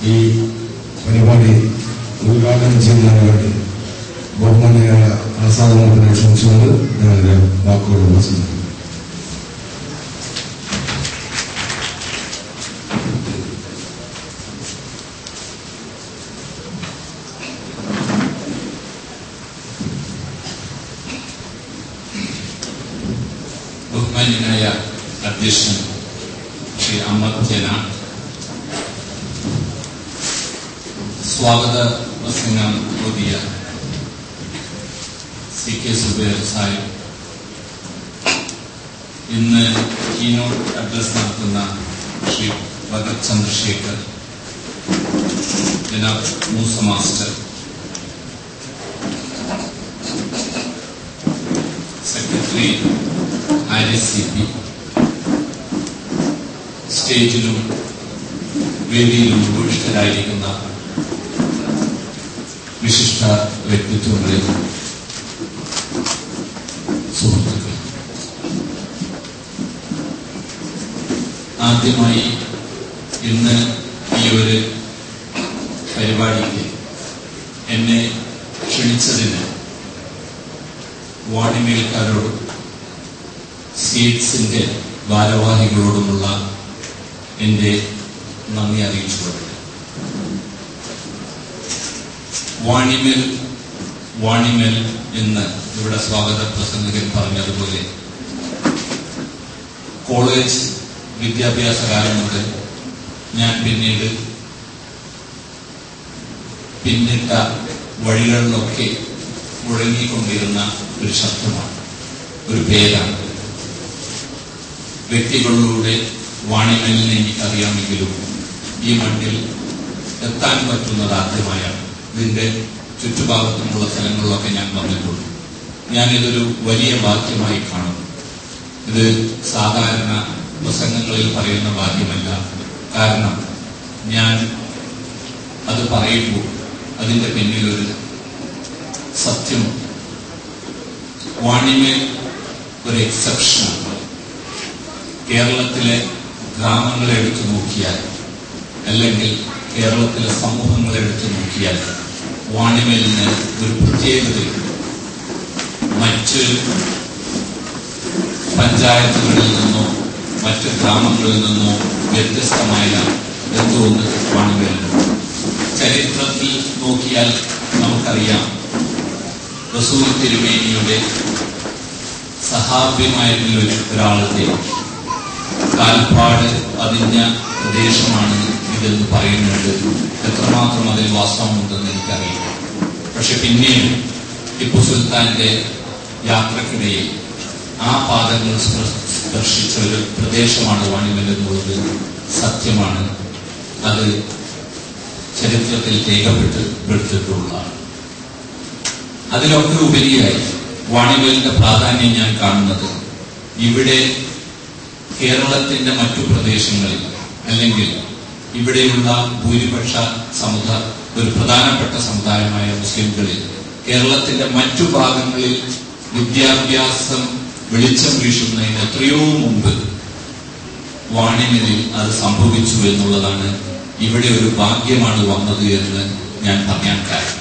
ഈ പരിപാടി ഉദ്ഘാടനം ചെയ്യുന്നതിന് വേണ്ടി ബഹുമാന്യനായ ആസാദനെ ക്ഷണിച്ചുകൊണ്ട് ഞാനെന്റെ വാക്കുകൾ ഉപസിക്കുന്നു. ബഹുമാന്യനായ അധ്യക്ഷൻ ശ്രീ അഹമ്മദ് ജന, സ്വാഗത പ്രസംഗം ഓതിയ സി കെ സുബൈർ സാഹിബ്, ഇന്ന് കീനോട്ട് അഡ്രസ് നടത്തുന്ന ശ്രീ ഭഗത് ചന്ദ്രശേഖർ, ജനാബ് Moosa master, secretary Aris C P, സ്റ്റേജിലും വേദിയിലും ഉപവിഷ്ടരായിരിക്കുന്ന വിശിഷ്ട വ്യക്തിത്വങ്ങളെ, സുഹൃത്തുക്കൾ, ആദ്യമായി ഇന്ന് ഈ ഒരു പരിപാടിക്ക് എന്നെ ക്ഷണിച്ചതിന് വാണിമേൽക്കാരോടും സീഡ്സിന്റെ ഭാരവാഹികളോടുമുള്ള എന്റെ നന്ദി അറിയിച്ചുകൊള്ളട്ടെ. വാണിമേൽ എന്ന് ഇവിടെ സ്വാഗത പ്രസംഗകൻ പറഞ്ഞതുപോലെ കോളേജ് വിദ്യാഭ്യാസ കാലം മുതൽ ഞാൻ പിന്നിട്ട വഴികളിലൊക്കെ മുഴങ്ങിക്കൊണ്ടിരുന്ന ഒരു ശബ്ദമാണ്, ഒരു പേരാണ്. വ്യക്തികളിലൂടെ വാണിമേലിനെ എനിക്കറിയാമെങ്കിലും ഈ മണ്ണിൽ എത്താൻ പറ്റുന്നത് ആദ്യമായാണ്. ഇതിന്റെ ചുറ്റുഭാഗത്തുമുള്ള സ്ഥലങ്ങളിലൊക്കെ ഞാൻ വന്നിട്ടുണ്ട്. ഞാനിതൊരു വലിയ ഭാഗ്യമായി കാണുന്നു. ഇത് സാധാരണ പ്രസംഗങ്ങളിൽ പറയുന്ന ഭാഗ്യമല്ല. കാരണം ഞാൻ അത് പറയുമ്പോൾ അതിന്റെ പിന്നിലൊരു സത്യമുണ്ട്. വാണിമേൽ ഒരു എക്സെപ്ഷനാണ്. കേരളത്തിലെ ഗ്രാമങ്ങളെ എടുത്തു നോക്കിയാൽ, അല്ലെങ്കിൽ കേരളത്തിലെ സമൂഹങ്ങളെ എടുത്തു നോക്കിയാൽ വാണിമേലിന് ഒരു പ്രത്യേകതയുണ്ട്. മറ്റ് പഞ്ചായത്തുകളിൽ നിന്നോ മറ്റ് ഗ്രാമങ്ങളിൽ നിന്നോ വ്യത്യസ്തമായ എന്തോന്ന് വാണിമേലിനുണ്ട്. ചരിത്രത്തിൽ നോക്കിയാൽ നമുക്കറിയാം, റസൂൽ തിരുമേനിയുടെ സഹാബ്യമായിരുന്ന ഒരാളുടെ കാൽപ്പാട് അതിഞ്ഞ പ്രദേശമാണ് ഇതെന്ന് പറയുന്നുണ്ട്. എത്രമാത്രം അതിൽ വാസ്തവമുണ്ടെന്ന് എനിക്കറിയില്ല. പക്ഷെ പിന്നീട് ടിപ്പു സുൽത്താന്റെ യാത്രക്കിടയിൽ ആ പാദങ്ങൾ സ്പർശിച്ച ഒരു പ്രദേശമാണ് വാണിമേൽ എന്നുള്ളത് സത്യമാണ്. അത് ചരിത്രത്തിൽ രേഖപ്പെടുത്തിയിട്ടുള്ളതാണ്. അതിലൊക്കെ ഉപരിയായി വാണിമേലിന്റെ പ്രാധാന്യം ഞാൻ കാണുന്നത് ഇവിടെ കേരളത്തിന്റെ മറ്റു പ്രദേശങ്ങളിൽ, അല്ലെങ്കിൽ ഇവിടെയുള്ള ഭൂരിപക്ഷ ഒരു പ്രധാനപ്പെട്ട സമുദായമായ മുസ്ലിംകളിൽ കേരളത്തിന്റെ മറ്റു ഭാഗങ്ങളിൽ വിദ്യാഭ്യാസം വെളിച്ചം വീശുന്നതിന് എത്രയോ മുമ്പ് വാണിമേലിൽ അത് സംഭവിച്ചു എന്നുള്ളതാണ്. ഇവിടെ ഒരു ഭാഗ്യമാണ് വന്നത് എന്ന് ഞാൻ പറയാൻ കാരണം,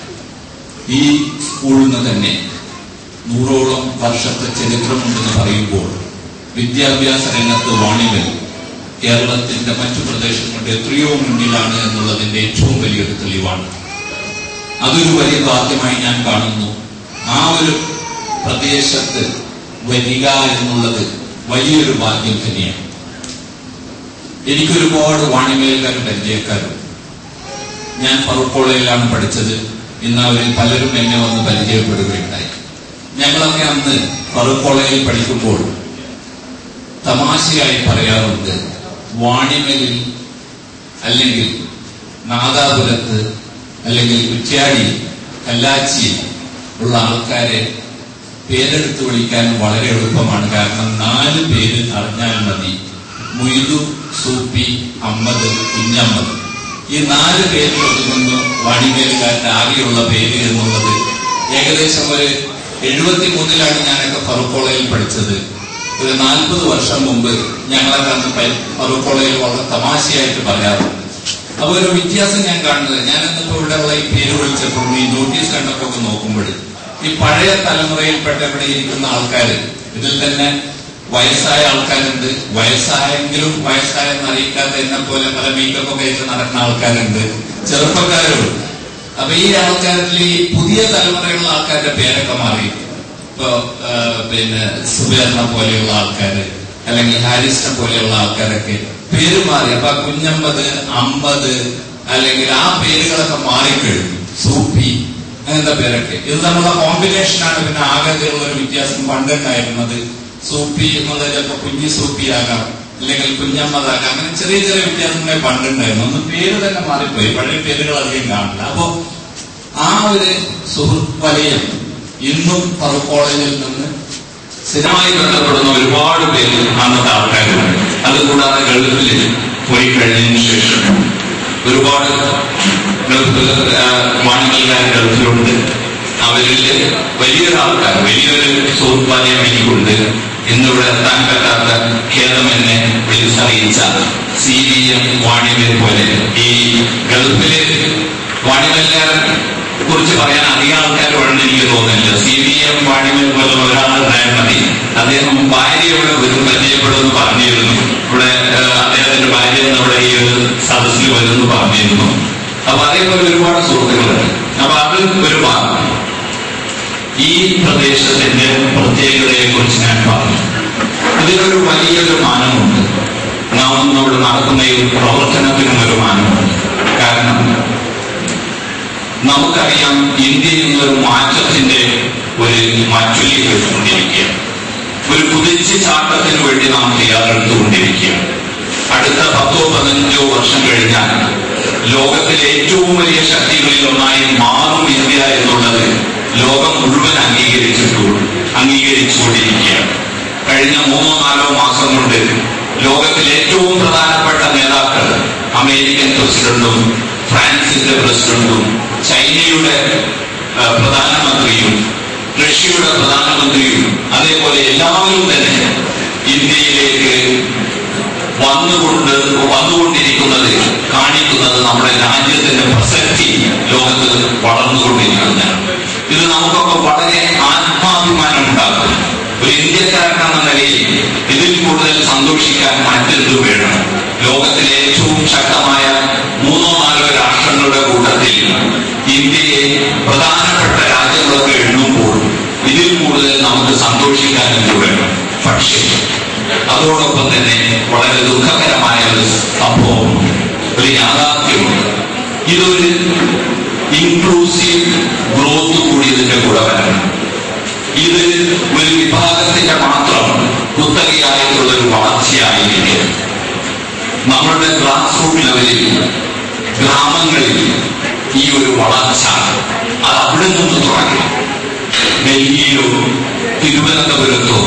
ഈ സ്കൂളിന് തന്നെ 100ഓളം വർഷത്തെ ചരിത്രമുണ്ടെന്ന് പറയുമ്പോൾ വിദ്യാഭ്യാസ രംഗത്ത് വാണിമേൽ കേരളത്തിന്റെ മറ്റു പ്രദേശങ്ങളുടെ എത്രയോ മുന്നിലാണ് എന്നുള്ളതിന്റെ ഏറ്റവും വലിയൊരു തെളിവാണ്. അതൊരു വലിയ ഭാഗ്യമായി ഞാൻ കാണുന്നു. ആ ഒരു പ്രദേശത്ത് വരിക എന്നുള്ളത് വലിയൊരു ഭാഗ്യം തന്നെയാണ്. എനിക്കൊരുപാട് വാണിമേൽക്കാരും പരിചയക്കാരും. ഞാൻ ഫറൂഖ് കോളേജിലാണ് പഠിച്ചത്. ഇന്ന് അവരിൽ പലരും എന്നെ വന്ന് പരിചയപ്പെടുകയുണ്ടായി. ഞങ്ങളൊക്കെ അന്ന് ഫറൂഖ് കോളേജിൽ പഠിക്കുമ്പോൾ തമാശയായി പറയാറുണ്ട്, വാണിമേലിൽ അല്ലെങ്കിൽ നാദാപുരത്ത് അല്ലെങ്കിൽ കുറ്റ്യാടി കല്ലാച്ചിയിൽ ഉള്ള ആൾക്കാരെ പേരെടുത്ത് വിളിക്കാൻ വളരെ എളുപ്പമാണ്. കാരണം 4 പേര് അറിഞ്ഞാൽ മതി. മുയ്തു, സൂപ്പി, അമ്മദ്, കുഞ്ഞമ്മദ്. ഈ 4 പേരിൽ ഒതുങ്ങുന്നു വാണിമേൽക്കാരുടെ ആകെയുള്ള പേര് എന്നുള്ളത്. ഏകദേശം ഒരു 73-ലാണ് ഞാനൊക്കെ ഫറൂഖ് കോളേജിൽ പഠിച്ചത്. ഒരു 40 വർഷം മുമ്പ് ഞങ്ങളൊക്കെ അന്ന് ഫറൂഖ് കോളേജിൽ വളരെ തമാശയായിട്ട് പറയാറുണ്ട്, അപ്പൊ ഒരു വ്യത്യാസം ഞാൻ കാണുന്നത്, ഞാൻ ഇന്നിപ്പോ ഇവിടെയുള്ള ഈ പേര് വിളിച്ചപ്പോൾ ഈ നോട്ടീസ് കണ്ടപ്പോ ഒക്കെ നോക്കുമ്പോൾ ഈ പഴയ തലമുറയിൽപ്പെട്ട ഇവിടെ ഇരിക്കുന്ന ആൾക്കാർ, ഇതിൽ തന്നെ വയസ്സായ ആൾക്കാരുണ്ട്, വയസ്സായെങ്കിലും വയസ്സായെന്ന് അറിയിക്കാതെ എന്നെ പോലെ പല മേക്കപ്പ് ഒക്കെ ആയിട്ട് നടക്കുന്ന ആൾക്കാരുണ്ട്, ചെറുപ്പക്കാരുണ്ട്. അപ്പൊ ഈ ആൾക്കാരിൽ ഈ പുതിയ തലമുറയുള്ള ആൾക്കാരുടെ പേരൊക്കെ മാറി. ഇപ്പൊ പിന്നെ സുബേറിനെ പോലെയുള്ള ആൾക്കാര്, അല്ലെങ്കിൽ ഹാരിസിനെ പോലെയുള്ള ആൾക്കാരൊക്കെ പേര് മാറി. അപ്പൊ കുഞ്ഞമ്പത്, അമ്പത്, അല്ലെങ്കിൽ ആ പേരുകളൊക്കെ മാറിക്കഴിഞ്ഞു. സൂപ്പി, അങ്ങനത്തെ പേരൊക്കെ. ഇത് തമ്മിലുള്ള കോമ്പിനേഷനാണ്. പിന്നെ ആകെയുള്ള ഒരു വ്യത്യാസം പണ്ടുണ്ടായിരുന്നത് സൂപ്പി എന്നത് ചിലപ്പോ കുഞ്ഞി സൂപ്പിയാകാം, അല്ലെങ്കിൽ കുഞ്ഞമ്മതാകാം. അങ്ങനെ ചെറിയ ചെറിയ വ്യത്യാസങ്ങളെ പണ്ടുണ്ടായിരുന്നു. ഒന്ന് പേര് തന്നെ മാറിപ്പോയി, പഴയ പേരുകൾ അധികം കാണില്ല. അപ്പോ ആ ഒരു സുഹൃത്ത് വലയം ഇന്നും ഫറൂഖ് കോളേജിൽ നിന്ന് സ്ഥിരമായി ബന്ധപ്പെടുന്ന ഒരുപാട് പേര് അന്നത്തെ ആൾക്കാരുണ്ട്. അതുകൂടാതെ ഗൾഫിൽ പോയി കഴിഞ്ഞതിന് ശേഷം ഒരുപാട് വാണിജ്യക്കാർ ഗൾഫിലുണ്ട്. അവരിൽ വലിയൊരാൾക്കാർ, വലിയൊരു സുഹൃത്ത് വലയം എനിക്കുണ്ട്. ഇന്നിവിടെ എത്താൻ പറ്റാത്ത ഖേദം എന്നെ വിളിച്ചറിയിച്ച CVM വാണിമേൽ പോലെ ഈ ഗൾഫില് വാണിമേലിനെ കുറിച്ച് പറയാൻ അധികം ആൾക്കാർ വേണമെന്ന് എനിക്ക് തോന്നുന്നില്ല. CVM വാണിമേൽ പോലെ ഒരാളുണ്ടായാൽ മതി. അദ്ദേഹം ഭാര്യയോട് ഒരു പരിചയപ്പെടുമെന്ന് പറഞ്ഞിരുന്നു. ഇവിടെ അദ്ദേഹത്തിന്റെ ഭാര്യ നമ്മുടെ ഈ ഒരു സദസ്സിൽ വരുമെന്ന് പറഞ്ഞിരുന്നു. അപ്പൊ അതേപോലെ ഒരുപാട് സുഹൃത്തുക്കളുണ്ട്. അപ്പൊ അത് ഒരു ഭാഗം. ഈ പ്രദേശത്തിന്റെ പ്രത്യേകതയെ കുറിച്ച് ഞാൻ പറഞ്ഞു. ഇതിനൊരു വലിയൊരു മാനമുണ്ട്. നാം ഇവിടെ നടക്കുന്ന ഈ പ്രവർത്തനത്തിനും ഒരു മാനമുണ്ട്. കാരണം നമുക്കറിയാം, ഇന്ത്യയിൽ നിന്നൊരു മാറ്റത്തിന്റെ ഒരു മാറ്റൊലി കേട്ടുകൊണ്ടിരിക്കുകയാണ്. ഒരു കുതിച്ചു ചാട്ടത്തിന് വേണ്ടി നാം തയ്യാറെടുത്തുകൊണ്ടിരിക്കുകയാണ്. അടുത്ത 10-15 വർഷം കഴിഞ്ഞാൽ ലോകത്തിലെ ഏറ്റവും വലിയ ശക്തികളിൽ ഒന്നായി മാറും ഇന്ത്യ എന്നുള്ളത് ലോകം മുഴുവൻ അംഗീകരിച്ചുകൊണ്ടിരിക്കുകയാണ്. കഴിഞ്ഞ 3-4 മാസം കൊണ്ട് ലോകത്തിലെ ഏറ്റവും പ്രധാനപ്പെട്ട നേതാക്കൾ, അമേരിക്കൻ പ്രസിഡന്റും ഫ്രാൻസിന്റെ പ്രസിഡന്റും ചൈനയുടെ പ്രധാനമന്ത്രിയും റഷ്യയുടെ പ്രധാനമന്ത്രിയും അതേപോലെ എല്ലാവരും തന്നെ ഇന്ത്യയിലേക്ക് വന്നുകൊണ്ടിരിക്കുന്നത് കാണിക്കുന്നത് നമ്മുടെ രാജ്യത്തിന്റെ പ്രസക്തി ലോകത്ത് വളർന്നുകൊണ്ടിരിക്കുന്നതാണ്. ഇത് നമുക്കൊക്കെ വളരെ ആത്മാഭിമാനം ഉണ്ടാക്കും. ഒരു ഇന്ത്യക്കാരനെന്ന നിലയിൽ ഇതിൽ കൂടുതൽ സന്തോഷിക്കാൻ മറ്റെന്തു വേണം? ലോകത്തിലെ ഏറ്റവും ശക്തമായ 3-4 രാഷ്ട്രങ്ങളുടെ കൂട്ടത്തിൽ ഇന്ത്യയെ പ്രധാനപ്പെട്ട രാജ്യങ്ങളൊക്കെ എണ്ണുമ്പോൾ ഇതിൽ കൂടുതൽ നമുക്ക് സന്തോഷിക്കാൻ എന്തു വേണം? പക്ഷേ അതോടൊപ്പം തന്നെ വളരെ ദുഃഖകരമായ ഒരു സംഭവം, ഒരു യാഥാർത്ഥ്യമുണ്ട്. ഇതൊരു ഇൻക്ലൂസീവ് ഗ്രോത്ത് കൂടി ഇതിന്റെ കൂടെ വരണം. ഇത് ഒരു വിഭാഗത്തിന്റെ മാത്രം കുത്തകയായിട്ടുള്ള ഒരു വളർച്ചയായിരിക്കും. നമ്മളുടെ ഗ്രാസ് റൂട്ട് ലെവലിൽ, ഗ്രാമങ്ങളിൽ ഈ ഒരു വളർച്ച അത് അവിടെ നിന്ന് തുടങ്ങി. ഡൽഹിയിലോ തിരുവനന്തപുരത്തോ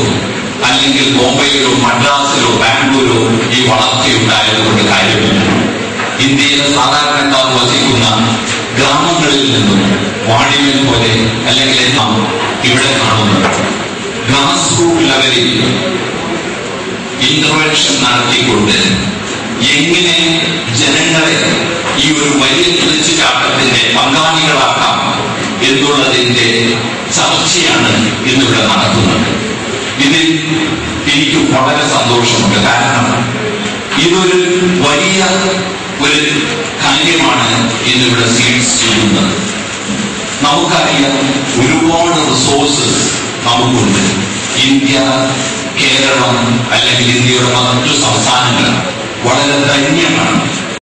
അല്ലെങ്കിൽ ബോംബെയിലോ മദ്രാസിലോ ബാംഗ്ലൂരോ ഈ വളർച്ചയുണ്ടായതുകൊണ്ട് കാര്യമില്ല. ഇന്ത്യയിലെ സാധാരണക്കാർ വസിക്കുന്ന ഗ്രാമങ്ങളിൽ നിന്നും വാണിമേൽ പോലെ അല്ലെങ്കിൽ നാം ഇവിടെ കാണുന്നത് ഗ്രാസ് റൂട്ട് ലെവലിൽ ഇന്റർവെൻഷൻ നടത്തിക്കൊണ്ട് എങ്ങനെ ജനങ്ങളെ ഈ ഒരു വലിയ കുതിച്ചുചാട്ടത്തിന്റെ പങ്കാളികളാക്കാം എന്നുള്ളതിന്റെ ചർച്ചയാണ് ഇന്നിവിടെ നടക്കുന്നത്. ഇതിൽ എനിക്ക് വളരെ സന്തോഷമുണ്ട്. കാരണം ഇതൊരു വലിയ ഒരു കാര്യമാണ് ഇന്നിവിടെ സീഡ്സ് ചെയ്യുന്നത്. നമുക്കറിയാം, ഒരുപാട് റിസോഴ്സസ് നമുക്കുണ്ട്. ഇന്ത്യ, കേരളം അല്ലെങ്കിൽ ഇന്ത്യയുടെ മറ്റു സംസ്ഥാനങ്ങൾ വളരെ ധന്യമാണ്.